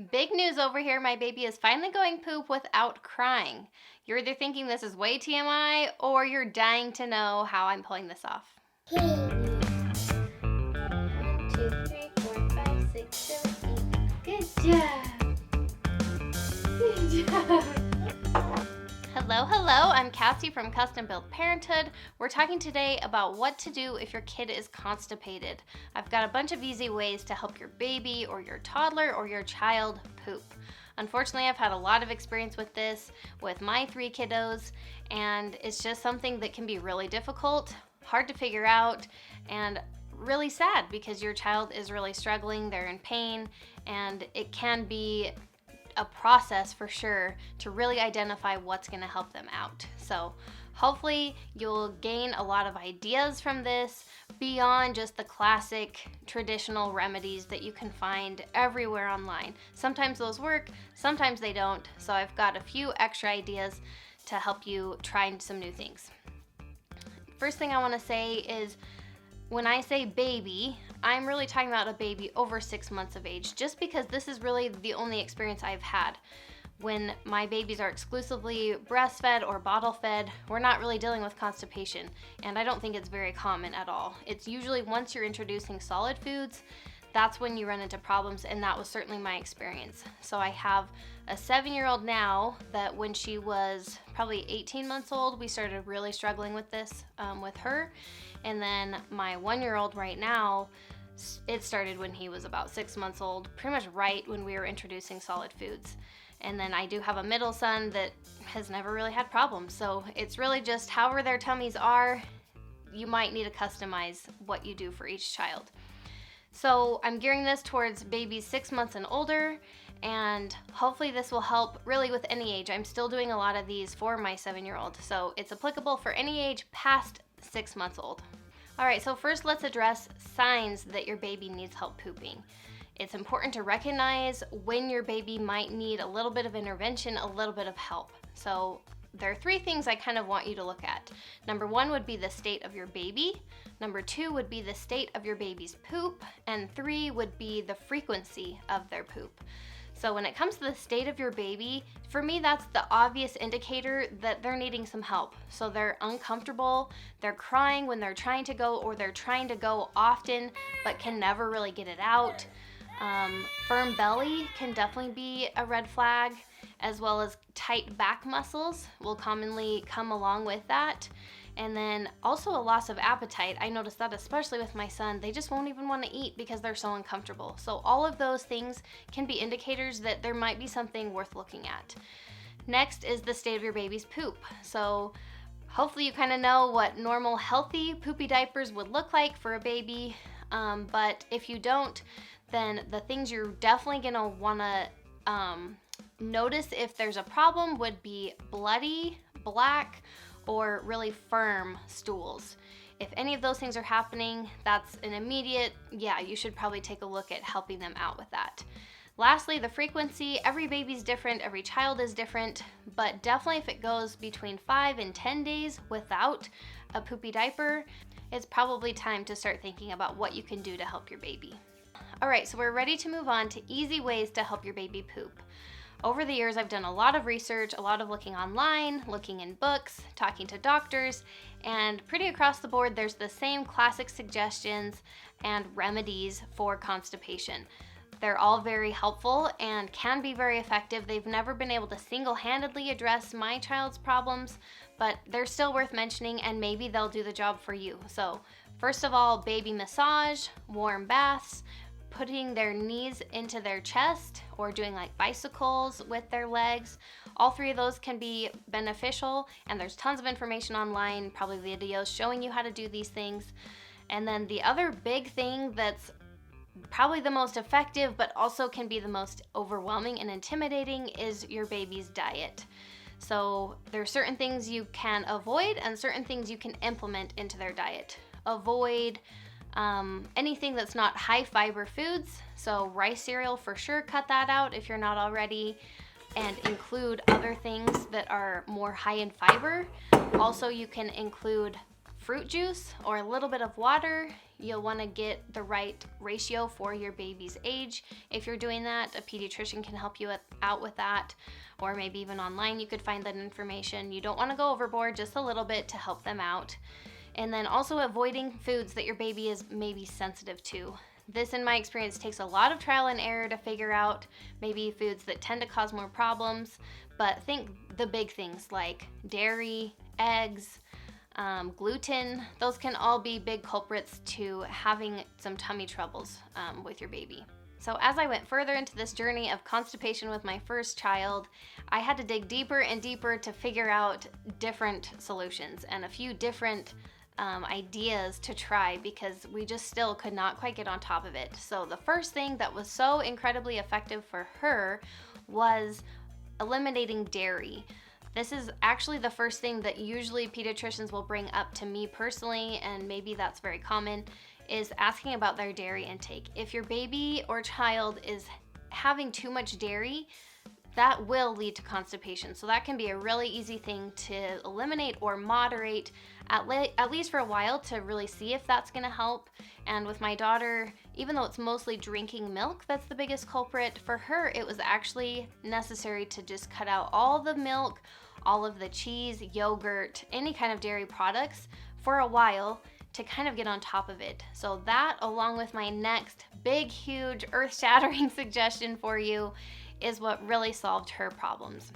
Big news over here. My baby is finally going poop without crying. You're either thinking this is way TMI or you're dying to know how I'm pulling this off. 1, 2, 3, 4, 5, 6, 7, 8. Good job. Good job. Hello, I'm Cassie from Custom Built Parenthood. We're talking today about what to do if your kid is constipated. I've got a bunch of easy ways to help your baby or your toddler or your child poop. Unfortunately, I've had a lot of experience with this with my 3 kiddos, and it's just something that can be really difficult, hard to figure out, and really sad because your child is really struggling, they're in pain, and it can be a process for sure to really identify what's going to help them out. So hopefully you'll gain a lot of ideas from this beyond just the classic traditional remedies that you can find everywhere online. Sometimes those work, sometimes they don't. So I've got a few extra ideas to help you try some new things. First thing I want to say is, when I say baby, I'm really talking about a baby over 6 months of age, just because this is really the only experience I've had. When my babies are exclusively breastfed or bottle fed, we're not really dealing with constipation, and I don't think it's very common at all. It's usually once you're introducing solid foods, that's when you run into problems, and that was certainly my experience. So I have a 7-year-old now that when she was probably 18 months old, we started really struggling with this with her. And then my 1-year-old right now, it started when he was about 6 months old, pretty much right when we were introducing solid foods. And then I do have a middle son that has never really had problems. So it's really just however their tummies are, you might need to customize what you do for each child. So I'm gearing this towards babies 6 months and older, and hopefully this will help really with any age. I'm still doing a lot of these for my 7-year-old, so it's applicable for any age past 6 months old. All right, so first let's address signs that your baby needs help pooping. It's important to recognize when your baby might need a little bit of intervention, a little bit of help. So there are 3 things I kind of want you to look at. Number 1 would be the state of your baby. Number 2 would be the state of your baby's poop. And 3 would be the frequency of their poop. So when it comes to the state of your baby, for me, that's the obvious indicator that they're needing some help. So they're uncomfortable, they're crying when they're trying to go, or they're trying to go often but can never really get it out. Firm belly can definitely be a red flag, as well as tight back muscles will commonly come along with that. And then also a loss of appetite. I noticed that especially with my son, they just won't even want to eat because they're so uncomfortable. So all of those things can be indicators that there might be something worth looking at. Next is the state of your baby's poop. So hopefully you kind of know what normal healthy poopy diapers would look like for a baby. But if you don't, then the things you're definitely gonna wanna notice if there's a problem would be bloody, black, or really firm stools. If any of those things are happening, that's an immediate, you should probably take a look at helping them out with that. Lastly, the frequency. Every baby's different, every child is different, but definitely if it goes between 5 and 10 days without a poopy diaper, it's probably time to start thinking about what you can do to help your baby. All right, so we're ready to move on to easy ways to help your baby poop. Over the years, I've done a lot of research, a lot of looking online, looking in books, talking to doctors, and pretty across the board, there's the same classic suggestions and remedies for constipation. They're all very helpful and can be very effective. They've never been able to single-handedly address my child's problems, but they're still worth mentioning, and maybe they'll do the job for you. So first of all, baby massage, warm baths, putting their knees into their chest, or doing like bicycles with their legs. All 3 of those can be beneficial, and there's tons of information online, probably videos showing you how to do these things. And then the other big thing that's probably the most effective but also can be the most overwhelming and intimidating is your baby's diet. So there are certain things you can avoid and certain things you can implement into their diet. Avoid anything that's not high fiber foods. So rice cereal, for sure, cut that out if you're not already, and include other things that are more high in fiber. Also, you can include fruit juice or a little bit of water. You'll want to get the right ratio for your baby's age. If you're doing that, a pediatrician can help you out with that, or maybe even online you could find that information. You don't want to go overboard, just a little bit to help them out. And then also avoiding foods that your baby is maybe sensitive to. This, in my experience, takes a lot of trial and error to figure out maybe foods that tend to cause more problems, but think the big things like dairy, eggs, gluten. Those can all be big culprits to having some tummy troubles with your baby. So as I went further into this journey of constipation with my first child, I had to dig deeper and deeper to figure out different solutions and a few different ideas to try, because we just still could not quite get on top of it. So the first thing that was so incredibly effective for her was eliminating dairy. This is actually the first thing that usually pediatricians will bring up to me personally, and maybe that's very common, is asking about their dairy intake. If your baby or child is having too much dairy, that will lead to constipation. So that can be a really easy thing to eliminate or moderate, at least for a while, to really see if that's gonna help. And with my daughter, even though it's mostly drinking milk that's the biggest culprit, for her it was actually necessary to just cut out all the milk, all of the cheese, yogurt, any kind of dairy products for a while to kind of get on top of it. So that, along with my next big, huge, earth-shattering suggestion for you, is what really solved her problems.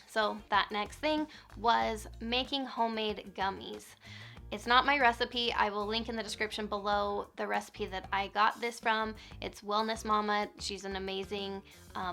So that next thing was making homemade gummies. It's not my recipe. I will link in the description below the recipe that I got this from. It's Wellness Mama. She's an amazing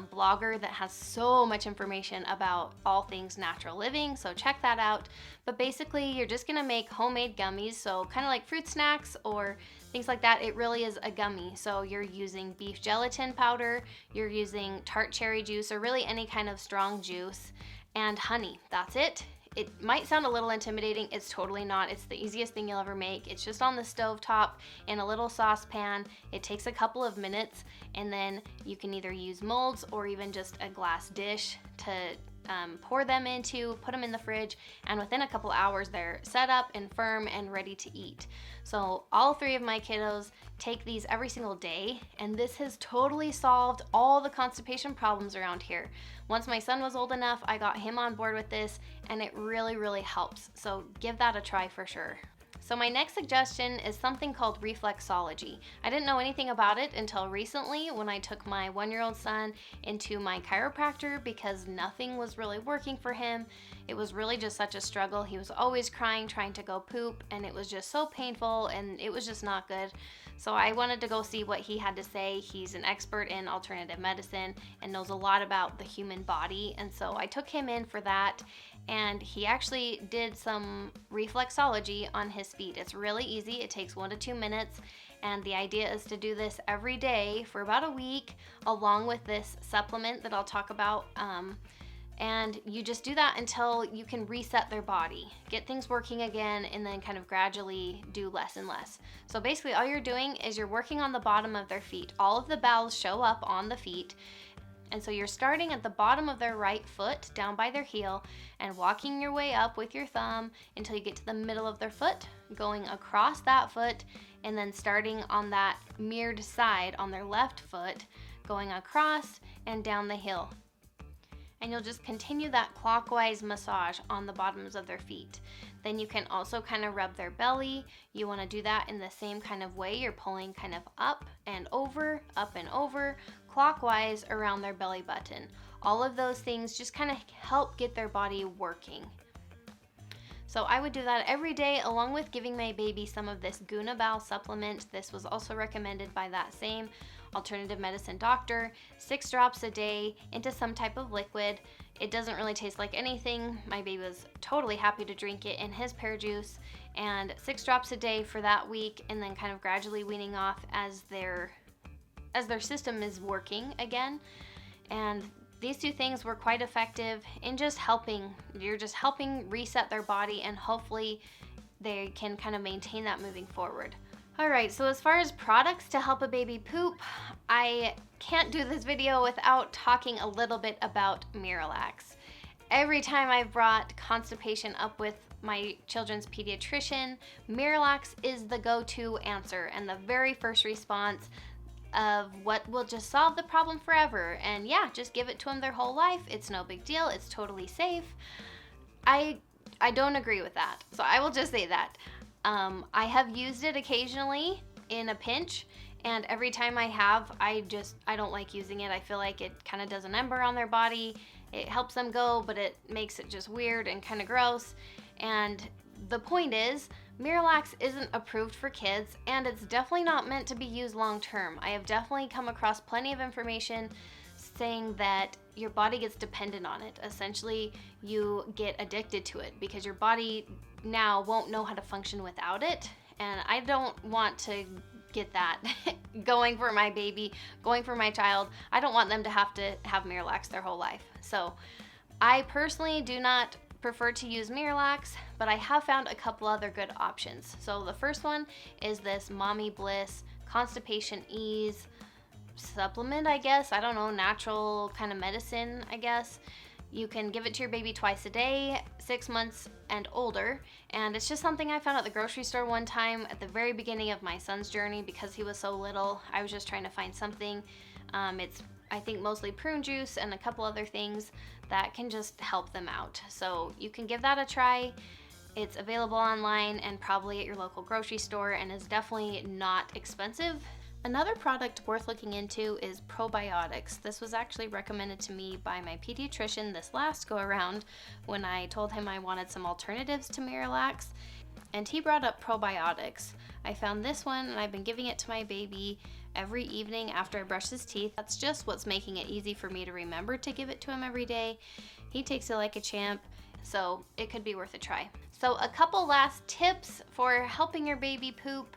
blogger that has so much information about all things natural living, so check that out. But basically, you're just gonna make homemade gummies, so kind of like fruit snacks or things like that. It really is a gummy. So you're using beef gelatin powder, you're using tart cherry juice, or really any kind of strong juice, and honey. That's it. It might sound a little intimidating. It's totally not. It's the easiest thing you'll ever make. It's just on the stove top in a little saucepan. It takes a couple of minutes, and then you can either use molds or even just a glass dish to pour them into, put them in the fridge, and within a couple hours they're set up and firm and ready to eat. So all three of my kiddos take these every single day, and this has totally solved all the constipation problems around here. Once my son was old enough, I got him on board with this, and it really, really helps. So give that a try for sure. So my next suggestion is something called reflexology. I didn't know anything about it until recently when I took my 1-year-old son into my chiropractor because nothing was really working for him. It was really just such a struggle. He was always crying, trying to go poop, and it was just so painful, and it was just not good. So I wanted to go see what he had to say. He's an expert in alternative medicine and knows a lot about the human body, and so I took him in for that, and he actually did some reflexology on his feet. It's really easy. It takes 1 to 2 minutes, and the idea is to do this every day for about a week, along with this supplement that I'll talk about. And you just do that until you can reset their body, get things working again, and then kind of gradually do less and less. So basically all you're doing is you're working on the bottom of their feet. All of the bowels show up on the feet. And so you're starting at the bottom of their right foot, down by their heel, and walking your way up with your thumb until you get to the middle of their foot, going across that foot, and then starting on that mirrored side on their left foot, going across and down the heel. And you'll just continue that clockwise massage on the bottoms of their feet. Then you can also kind of rub their belly. You want to do that in the same kind of way. You're pulling kind of up and over, clockwise around their belly button. All of those things just kind of help get their body working. So I would do that every day, along with giving my baby some of this Guna Bowel supplement. This was also recommended by that same alternative medicine doctor. 6 drops a day into some type of liquid. It doesn't really taste like anything. My baby was totally happy to drink it in his pear juice, and 6 drops a day for that week, and then kind of gradually weaning off as their system is working again. And these 2 things were quite effective in just helping. You're just helping reset their body, and hopefully they can kind of maintain that moving forward. Alright, so as far as products to help a baby poop, I can't do this video without talking a little bit about Miralax. Every time I've brought constipation up with my children's pediatrician, Miralax is the go-to answer and the very first response of what will just solve the problem forever. And yeah, just give it to them their whole life. It's no big deal. It's totally safe. I don't agree with that. So I will just say that. I have used it occasionally in a pinch, and every time I have, I don't like using it. I feel like it kind of does an ember on their body. It helps them go, but it makes it just weird and kind of gross. And the point is, Miralax isn't approved for kids, and it's definitely not meant to be used long term. I have definitely come across plenty of information saying that your body gets dependent on it. Essentially, you get addicted to it because your body now won't know how to function without it. And I don't want to get that going for my baby, going for my child. I don't want them to have Miralax their whole life. So I personally do not prefer to use Miralax, but I have found a couple other good options. So the first one is this Mommy Bliss Constipation Ease supplement, I guess. I don't know, natural kind of medicine, I guess. You can give it to your baby twice a day, 6 months and older. And it's just something I found at the grocery store one time at the very beginning of my son's journey because he was so little. I was just trying to find something. It's, I think, mostly prune juice and a couple other things that can just help them out. So you can give that a try. It's available online and probably at your local grocery store and is definitely not expensive. Another product worth looking into is probiotics. This was actually recommended to me by my pediatrician this last go around when I told him I wanted some alternatives to Miralax, and he brought up probiotics. I found this one and I've been giving it to my baby every evening after I brush his teeth. That's just what's making it easy for me to remember to give it to him every day. He takes it like a champ, so it could be worth a try. So a couple last tips for helping your baby poop.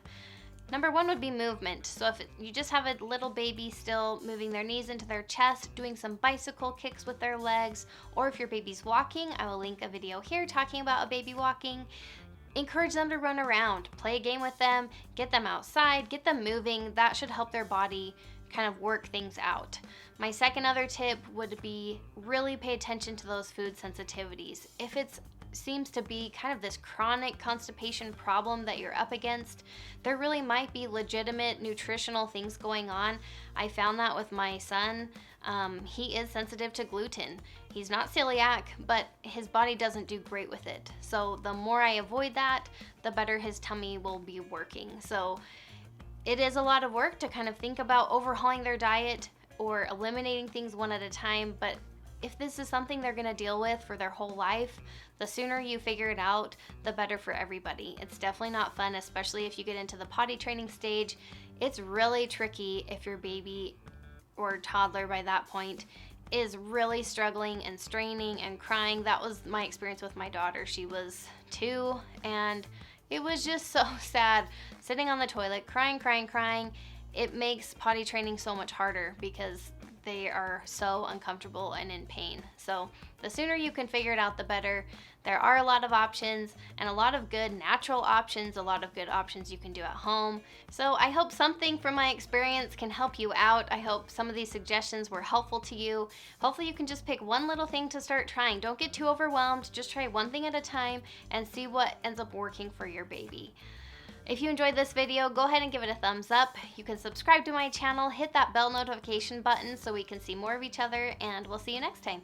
Number one would be movement. So if you just have a little baby still moving their knees into their chest, doing some bicycle kicks with their legs, or if your baby's walking, I will link a video here talking about a baby walking. Encourage them to run around, play a game with them, get them outside, get them moving. That should help their body kind of work things out. My second other tip would be really pay attention to those food sensitivities. If it seems to be kind of this chronic constipation problem that you're up against, there really might be legitimate nutritional things going on. I found that with my son. He is sensitive to gluten. He's not celiac, but his body doesn't do great with it. So the more I avoid that, the better his tummy will be working. So it is a lot of work to kind of think about overhauling their diet or eliminating things one at a time, but if this is something they're gonna deal with for their whole life, the sooner you figure it out, the better for everybody. It's definitely not fun, especially if you get into the potty training stage. It's really tricky if your baby or toddler by that point is really struggling and straining and crying. That was my experience with my daughter. She was 2 and it was just so sad sitting on the toilet crying. It makes potty training so much harder because they are so uncomfortable and in pain. So the sooner you can figure it out, the better. There are a lot of options and a lot of good natural options, a lot of good options you can do at home. So I hope something from my experience can help you out. I hope some of these suggestions were helpful to you. Hopefully you can just pick one little thing to start trying. Don't get too overwhelmed. Just try one thing at a time and see what ends up working for your baby. If you enjoyed this video, go ahead and give it a thumbs up. You can subscribe to my channel, hit that bell notification button so we can see more of each other, and we'll see you next time.